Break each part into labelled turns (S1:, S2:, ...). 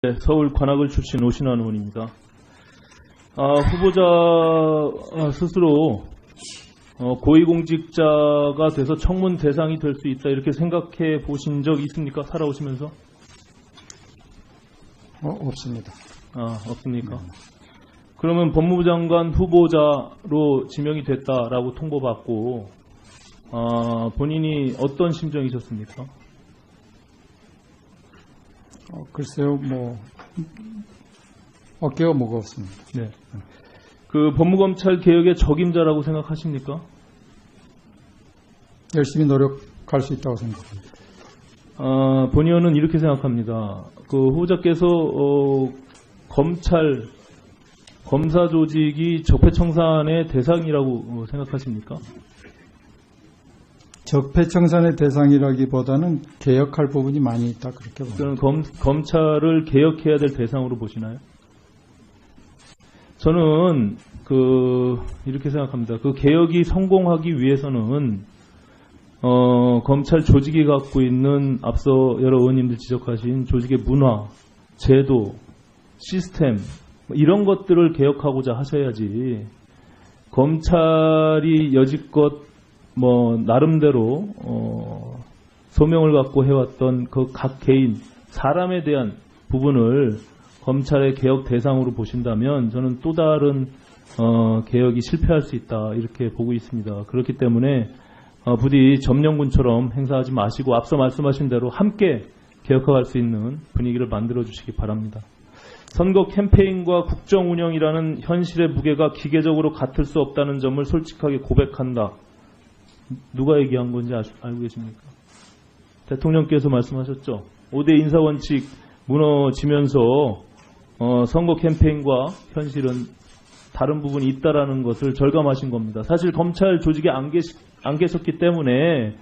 S1: 네, 서울 관악을 출신 오신환 의원입니다. 후보자 스스로 고위공직자가 돼서 청문 대상이 될 수 있다 이렇게 생각해 보신 적 있습니까? 살아오시면서?
S2: 없습니다.
S1: 없습니까? 그러면 법무부 장관 후보자로 지명이 됐다라고 통보받고 본인이 어떤 심정이셨습니까?
S2: 글쎄요, 어깨가 무거웠습니다.
S1: 네. 그 법무검찰 개혁의 적임자라고 생각하십니까?
S2: 열심히 노력할 수 있다고 생각합니다.
S1: 본 의원은 이렇게 생각합니다. 그 후보자께서 검사 조직이 적폐청산의 대상이라고 생각하십니까?
S2: 적폐청산의 대상이라기보다는 개혁할 부분이 많이 있다 그렇게 봅니다.
S1: 그럼 검찰을 개혁해야 될 대상으로 보시나요? 저는 이렇게 생각합니다. 그 개혁이 성공하기 위해서는 검찰 조직이 갖고 있는 앞서 여러 의원님들 지적하신 조직의 문화, 제도, 시스템 이런 것들을 개혁하고자 하셔야지 검찰이 여지껏 나름대로 소명을 갖고 해왔던 그 각 개인 사람에 대한 부분을 검찰의 개혁 대상으로 보신다면 저는 또 다른 개혁이 실패할 수 있다 이렇게 보고 있습니다. 그렇기 때문에 부디 점령군처럼 행사하지 마시고 앞서 말씀하신 대로 함께 개혁할 수 있는 분위기를 만들어 주시기 바랍니다. 선거 캠페인과 국정 운영이라는 현실의 무게가 기계적으로 같을 수 없다는 점을 솔직하게 고백한다. 누가 얘기한 건지 알고 계십니까? 대통령께서 말씀하셨죠. 5대 인사원칙 무너지면서 선거 캠페인과 현실은 다른 부분이 있다라는 것을 절감하신 겁니다. 사실 검찰 조직에 안 계셨기 때문에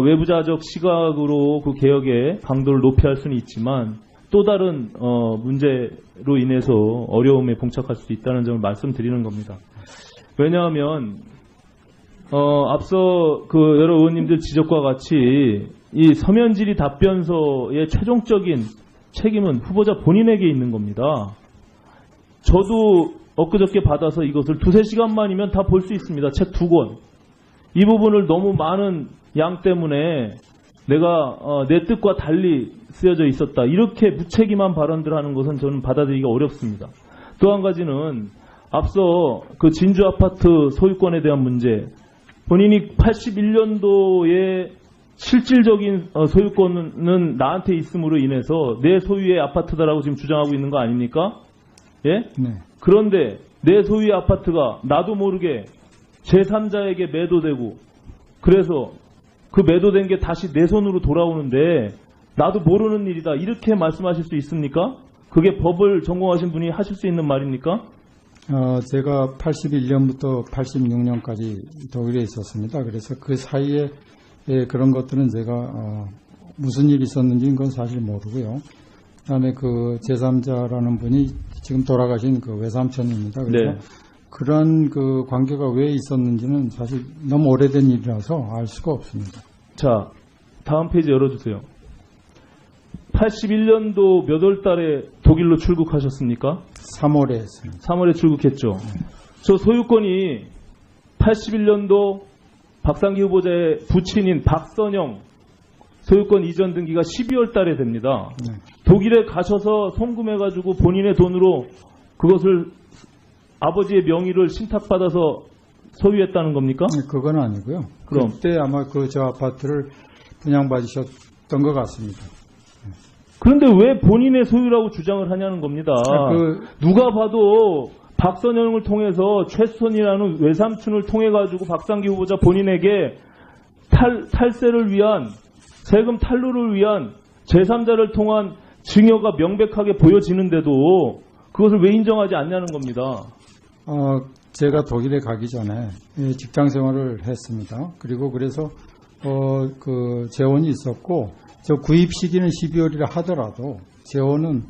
S1: 외부자적 시각으로 그 개혁의 강도를 높이 할 수는 있지만 또 다른 문제로 인해서 어려움에 봉착할 수 있다는 점을 말씀드리는 겁니다. 왜냐하면 앞서 그 여러 의원님들 지적과 같이 이 서면질의 답변서의 최종적인 책임은 후보자 본인에게 있는 겁니다. 저도 엊그저께 받아서 이것을 2-3시간만이면 다 볼 수 있습니다. 책 2권. 이 부분을 너무 많은 양 때문에 내가 내 뜻과 달리 쓰여져 있었다. 이렇게 무책임한 발언들 하는 것은 저는 받아들이기가 어렵습니다. 또 한 가지는 앞서 그 진주 아파트 소유권에 대한 문제, 본인이 81년도에 실질적인 소유권은 나한테 있음으로 인해서 내 소유의 아파트다라고 지금 주장하고 있는 거 아닙니까? 예?
S2: 네.
S1: 그런데 내 소유의 아파트가 나도 모르게 제3자에게 매도되고 그래서 그 매도된 게 다시 내 손으로 돌아오는데 나도 모르는 일이다. 이렇게 말씀하실 수 있습니까? 그게 법을 전공하신 분이 하실 수 있는 말입니까?
S2: 제가 81년부터 86년까지 독일에 있었습니다. 그래서 그 사이에 그런 것들은 제가 무슨 일이 있었는지는 건 사실 모르고요. 그다음에 그 제3자라는 분이 지금 돌아가신 그 외삼촌입니다. 그래서
S1: 네.
S2: 그런 그 관계가 왜 있었는지는 사실 너무 오래된 일이라서 알 수가 없습니다.
S1: 자, 다음 페이지 열어주세요. 81년도 몇 월 달에 독일로 출국하셨습니까?
S2: 3월에 했습니다.
S1: 3월에 출국했죠. 저 소유권이 81년도 박상기 후보자의 부친인 박선영 소유권 이전 등기가 12월 달에 됩니다.
S2: 네.
S1: 독일에 가셔서 송금해가지고 본인의 돈으로 그것을 아버지의 명의를 신탁받아서 소유했다는 겁니까?
S2: 네, 그건 아니고요.
S1: 그럼?
S2: 그때 아마 저 아파트를 분양받으셨던 것 같습니다.
S1: 그런데 왜 본인의 소유라고 주장을 하냐는 겁니다. 누가 봐도 박선영을 통해서 최수선이라는 외삼촌을 통해가지고 박상기 후보자 본인에게 탈세를 위한 세금 탈루를 위한 제3자를 통한 증여가 명백하게 보여지는데도 그것을 왜 인정하지 않냐는 겁니다.
S2: 제가 독일에 가기 전에 직장 생활을 했습니다. 그리고 그래서 그 재원이 있었고 저 구입 시기는 12월이라 하더라도 재원은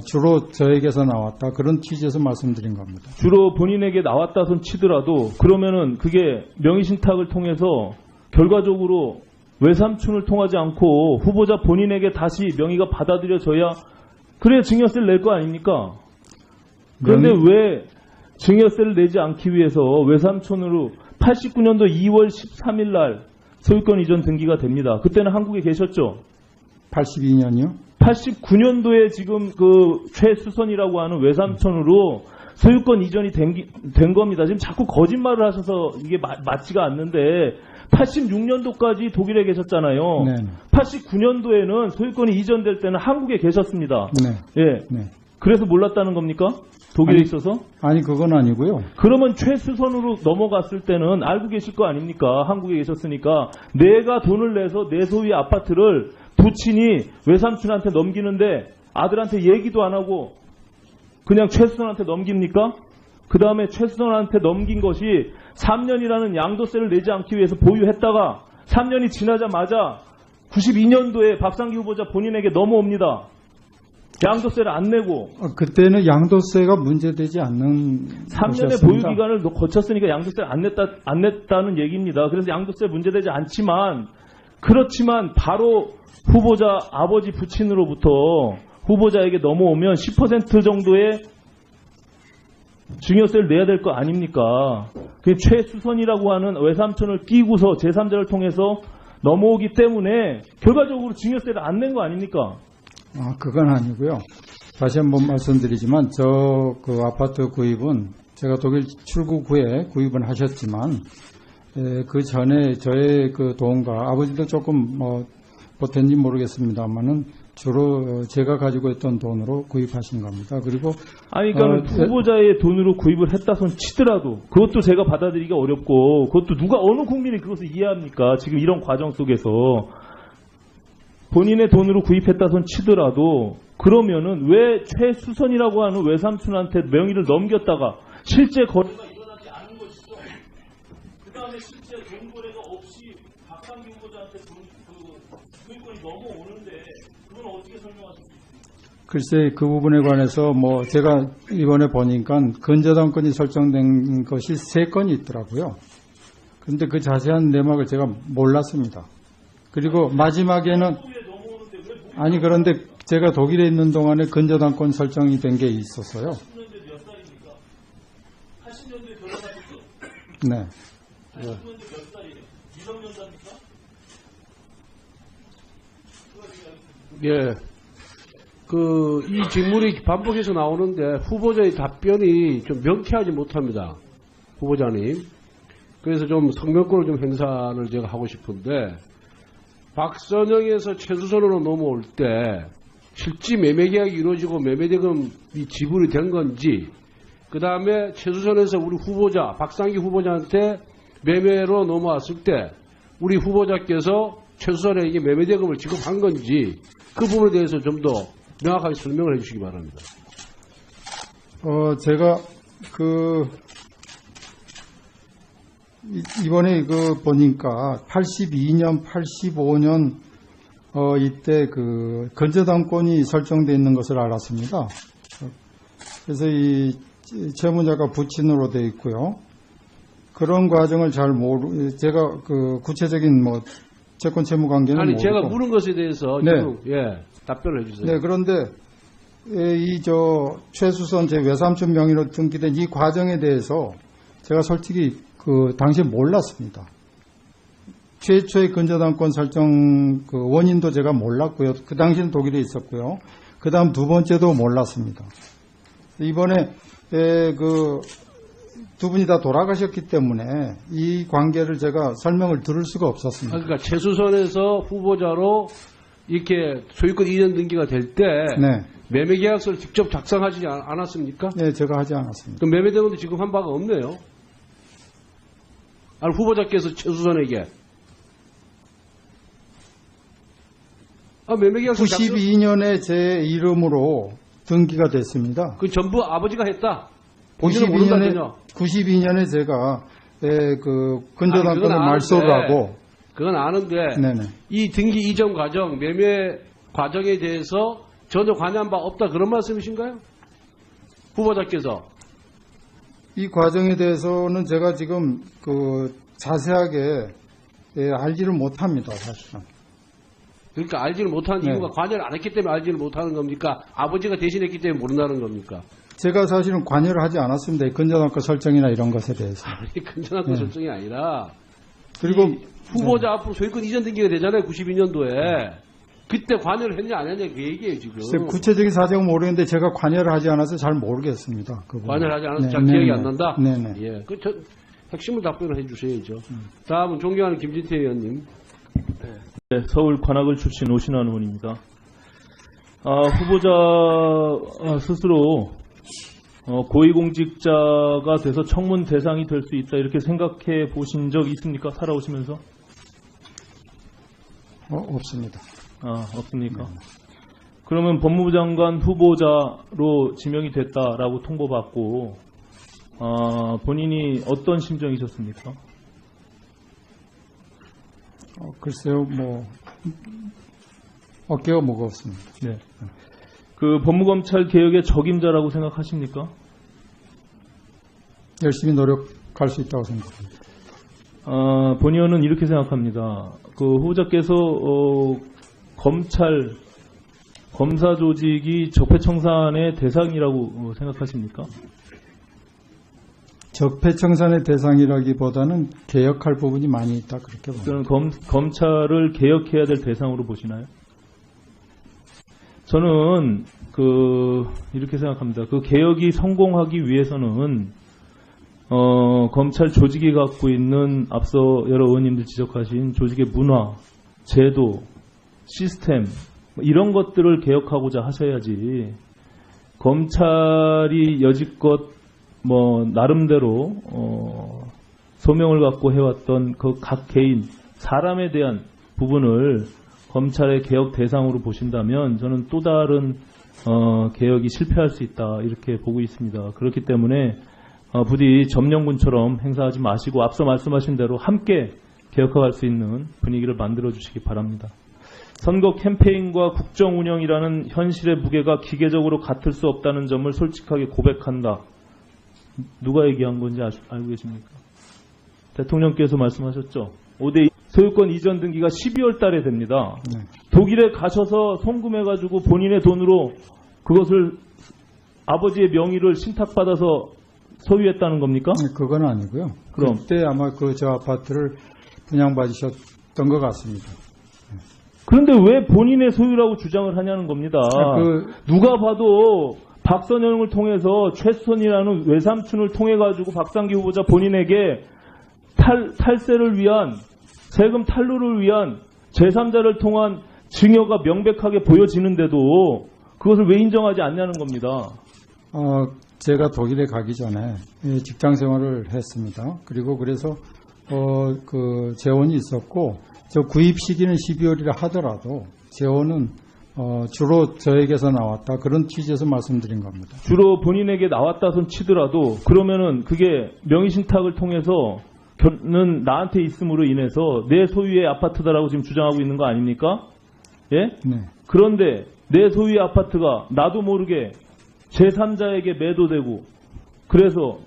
S2: 주로 저에게서 나왔다. 그런 취지에서 말씀드린 겁니다.
S1: 주로 본인에게 나왔다 손 치더라도 그러면은 그게 명의신탁을 통해서 결과적으로 외삼촌을 통하지 않고 후보자 본인에게 다시 명의가 받아들여져야 그래야 증여세를 낼 거 아닙니까? 그런데 왜 증여세를 내지 않기 위해서 외삼촌으로 89년도 2월 13일 날 소유권 이전 등기가 됩니다. 그때는 한국에 계셨죠?
S2: 82년이요?
S1: 89년도에 지금 그 최수선이라고 하는 외삼촌으로 소유권 이전이 된 겁니다. 지금 자꾸 거짓말을 하셔서 이게 맞지가 않는데 86년도까지 독일에 계셨잖아요.
S2: 네.
S1: 89년도에는 소유권이 이전될 때는 한국에 계셨습니다.
S2: 네.
S1: 예.
S2: 네.
S1: 그래서 몰랐다는 겁니까? 독일에 있어서?
S2: 아니, 그건 아니고요.
S1: 그러면 최수선으로 넘어갔을 때는 알고 계실 거 아닙니까? 한국에 계셨으니까. 내가 돈을 내서 내 소유의 아파트를 부친이 외삼촌한테 넘기는데 아들한테 얘기도 안 하고 그냥 최수선한테 넘깁니까? 그 다음에 최수선한테 넘긴 것이 3년이라는 양도세를 내지 않기 위해서 보유했다가 3년이 지나자마자 92년도에 박상기 후보자 본인에게 넘어옵니다. 양도세를 안 내고
S2: 그때는 양도세가 문제되지 않는
S1: 3년의
S2: 것이었습니다.
S1: 보유 기간을 거쳤으니까 양도세를 안 냈다는 얘기입니다. 그래서 양도세 문제되지 않지만 그렇지만 바로 후보자 아버지 부친으로부터 후보자에게 넘어오면 10% 정도의 증여세를 내야 될 거 아닙니까? 그 최수선이라고 하는 외삼촌을 끼고서 제3자를 통해서 넘어오기 때문에 결과적으로 증여세를 안 낸 거 아닙니까?
S2: 그건 아니고요. 다시 한번 말씀드리지만 그 아파트 구입은 제가 독일 출국 후에 구입은 하셨지만 그 전에 저의 그 돈과 아버지도 조금 보탠지 모르겠습니다만은 주로 제가 가지고 있던 돈으로 구입하신 겁니다. 그리고
S1: 그러니까 후보자의 돈으로 구입을 했다 손 치더라도 그것도 제가 받아들이기가 어렵고 그것도 어느 국민이 그것을 이해합니까? 지금 이런 과정 속에서 본인의 돈으로 구입했다 손 치더라도 그러면은 왜 최수선이라고 하는 외삼촌한테 명의를 넘겼다가 실제 거래가 일어나지 않은 것이죠. 그 다음에 실제 돈 거래가 없이 박상기 후보자한테 소유권이 넘어오는데 그건 어떻게 설명하십니까?
S2: 글쎄 그 부분에 관해서 제가 이번에 보니까 근저당권이 설정된 것이 3건이 있더라고요. 그런데 그 자세한 내막을 제가 몰랐습니다. 그리고 마지막에는 그런데 제가 독일에 있는 동안에 근저당권 설정이 된 게 있었어요.
S1: 80년대 몇 살입니까? 80년대 결혼하셨죠?
S2: 네.
S1: 80년대 몇 살이에요? 미성년자입니까?
S3: 예. 이 질문이 반복해서 나오는데 후보자의 답변이 좀 명쾌하지 못합니다. 후보자님. 그래서 좀 성명권을 좀 행사를 제가 하고 싶은데 박선영에서 최수선으로 넘어올 때 실제 매매 계약이 이루어지고 매매대금이 지불이 된 건지 그 다음에 최수선에서 우리 후보자 박상기 후보자한테 매매로 넘어왔을 때 우리 후보자께서 최수선에게 매매대금을 지급한 건지 그 부분에 대해서 좀 더 명확하게 설명을 해주시기 바랍니다.
S2: 제가 이번에 보니까 82년, 85년 이때 근저당권이 설정되어 있는 것을 알았습니다. 그래서 이 채무자가 부친으로 되어 있고요. 그런 과정을 잘 제가 구체적인 채권 채무 관계는 모르고.
S3: 제가 물은 것에 대해서
S2: 네.
S3: 답변을 해주세요.
S2: 네, 그런데 최수선 제 외삼촌 명의로 등기된 이 과정에 대해서 제가 솔직히 당시에 몰랐습니다. 최초의 근저당권 설정 원인도 제가 몰랐고요. 그 당시는 독일에 있었고요. 그 다음 두 번째도 몰랐습니다. 이번에 두 분이 다 돌아가셨기 때문에 이 관계를 제가 설명을 들을 수가 없었습니다.
S3: 그러니까 최수선에서 후보자로 이렇게 소유권 이전 등기가 될 때
S2: 네.
S3: 매매계약서를 직접 작성하지 않았습니까?
S2: 네, 제가 하지 않았습니다.
S3: 그럼 매매대금도 지급한 바가 없네요. 후보자께서 최수선에게 매매계약서
S2: 92년에 제 이름으로 등기가 됐습니다.
S3: 그 전부 아버지가 했다. 본인은 모른다면요.
S2: 92년에 제가 근저당권을 말소를 하고.
S3: 그건 아는데
S2: 네네.
S3: 이 등기 이전 과정, 매매 과정에 대해서 전혀 관여한 바 없다 그런 말씀이신가요? 후보자께서.
S2: 이 과정에 대해서는 제가 지금 자세하게 알지를 못합니다, 사실은.
S3: 그러니까 알지를 못하는
S2: 네.
S3: 이유가 관여를 안 했기 때문에 알지를 못하는 겁니까? 아버지가 대신했기 때문에 모른다는 겁니까?
S2: 제가 사실은 관여를 하지 않았습니다. 이 건전학교 설정이나 이런 것에 대해서.
S3: 아니, 건전학교
S2: 네.
S3: 설정이 아니라
S2: 그리고
S3: 이 후보자 앞으로 소유권 이전 등기가 되잖아요. 92년도에. 그때 관여를 했냐 안 했냐 그 얘기예요 지금.
S2: 글쎄, 구체적인 사정은 모르겠는데 제가 관여를 하지 않아서 잘 모르겠습니다. 그 부분.
S3: 관여를 하지 않아서
S2: 네,
S3: 잘
S2: 네,
S3: 기억이
S2: 네.
S3: 안 난다?
S2: 네네.
S3: 예. 핵심을 답변을 해 주셔야죠. 다음은 존경하는 김진태 의원님.
S1: 네, 서울 관악을 출신 오신환 의원입니다. 후보자 스스로 고위공직자가 돼서 청문 대상이 될 수 있다 이렇게 생각해 보신 적 있습니까? 살아오시면서?
S2: 없습니다.
S1: 없습니까? 그러면 법무부 장관 후보자로 지명이 됐다라고 통보받고 본인이 어떤 심정이셨습니까?
S2: 글쎄요, 어깨가 무겁습니다.
S1: 네. 그 법무검찰 개혁의 적임자라고 생각하십니까?
S2: 열심히 노력할 수 있다고 생각합니다.
S1: 본 의원은 이렇게 생각합니다. 그 후보자께서 검사 조직이 적폐청산의 대상이라고 생각하십니까?
S2: 적폐청산의 대상이라기보다는 개혁할 부분이 많이 있다 그렇게 봅니다.
S1: 그럼 검찰을 개혁해야 될 대상으로 보시나요? 저는 이렇게 생각합니다. 그 개혁이 성공하기 위해서는 검찰 조직이 갖고 있는 앞서 여러 의원님들 지적하신 조직의 문화, 제도, 시스템 이런 것들을 개혁하고자 하셔야지 검찰이 여지껏 나름대로 소명을 갖고 해왔던 그 각 개인 사람에 대한 부분을 검찰의 개혁 대상으로 보신다면 저는 또 다른 개혁이 실패할 수 있다 이렇게 보고 있습니다. 그렇기 때문에 부디 점령군처럼 행사하지 마시고 앞서 말씀하신 대로 함께 개혁할 수 있는 분위기를 만들어 주시기 바랍니다. 선거 캠페인과 국정 운영이라는 현실의 무게가 기계적으로 같을 수 없다는 점을 솔직하게 고백한다. 누가 얘기한 건지 알고 계십니까? 대통령께서 말씀하셨죠. 5대 소유권 이전 등기가 12월 달에 됩니다.
S2: 네.
S1: 독일에 가셔서 송금해가지고 본인의 돈으로 그것을 아버지의 명의를 신탁받아서 소유했다는 겁니까?
S2: 그건 아니고요.
S1: 그럼?
S2: 그때 아마 저 아파트를 분양받으셨던 것 같습니다.
S1: 그런데 왜 본인의 소유라고 주장을 하냐는 겁니다. 누가 봐도 박선영을 통해서 최수선이라는 외삼촌을 통해 가지고 박상기 후보자 본인에게 탈세를 위한 세금 탈루를 위한 제3자를 통한 증여가 명백하게 보여지는데도 그것을 왜 인정하지 않냐는 겁니다.
S2: 제가 독일에 가기 전에 직장 생활을 했습니다. 그리고 그래서 그 재원이 있었고 저 구입 시기는 12월이라 하더라도 재원은 주로 저에게서 나왔다 그런 취지에서 말씀드린 겁니다.
S1: 주로 본인에게 나왔다 손 치더라도 그러면은 그게 명의신탁을 통해서 는 나한테 있음으로 인해서 내 소유의 아파트다라고 지금 주장하고 있는 거 아닙니까? 예?
S2: 네.
S1: 그런데 내 소유의 아파트가 나도 모르게 제3자에게 매도되고 그래서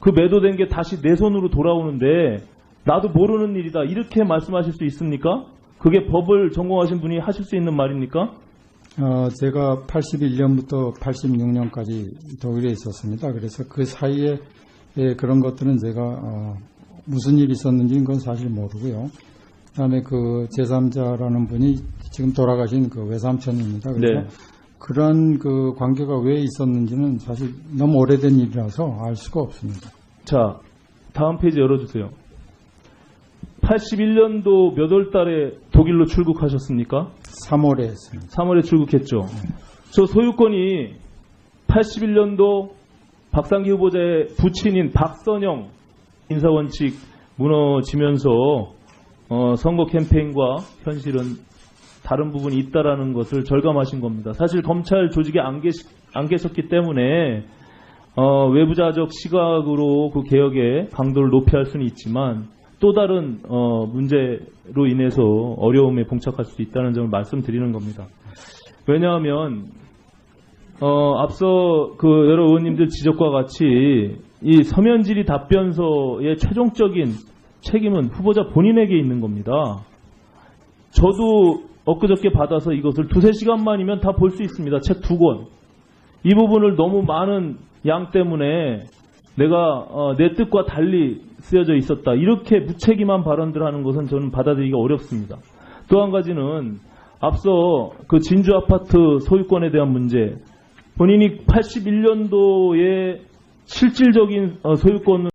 S1: 그 매도된 게 다시 내 손으로 돌아오는데 나도 모르는 일이다 이렇게 말씀하실 수 있습니까? 그게 법을 전공하신 분이 하실 수 있는 말입니까?
S2: 제가 81년부터 86년까지 독일에 있었습니다. 그래서 그 사이에 그런 것들은 제가 무슨 일이 있었는지는 건 사실 모르고요. 그다음에 그 제3자라는 분이 지금 돌아가신 그 외삼촌입니다. 그래서
S1: 네.
S2: 그런 그 관계가 왜 있었는지는 사실 너무 오래된 일이라서 알 수가 없습니다.
S1: 자, 다음 페이지 열어주세요. 81년도 몇 월 달에 독일로 출국하셨습니까?
S2: 3월에 했습니다.
S1: 3월에 출국했죠. 저 소유권이 81년도 박상기 후보자의 부친인 박선영 인사원칙 무너지면서 선거 캠페인과 현실은 다른 부분이 있다라는 것을 절감하신 겁니다. 사실 검찰 조직에 안 계셨기 때문에 외부자적 시각으로 그 개혁의 강도를 높여야 할 수는 있지만 또 다른 문제로 인해서 어려움에 봉착할 수 있다는 점을 말씀드리는 겁니다. 왜냐하면 앞서 그 여러 의원님들 지적과 같이 이 서면 질의 답변서의 최종적인 책임은 후보자 본인에게 있는 겁니다. 저도 엊그저께 받아서 이것을 2-3시간만이면 다 볼 수 있습니다. 책 2권. 이 부분을 너무 많은 양 때문에 내가 내 뜻과 달리 쓰여져 있었다. 이렇게 무책임한 발언들을 하는 것은 저는 받아들이기가 어렵습니다. 또 한 가지는 앞서 그 진주 아파트 소유권에 대한 문제, 본인이 81년도에 실질적인 소유권을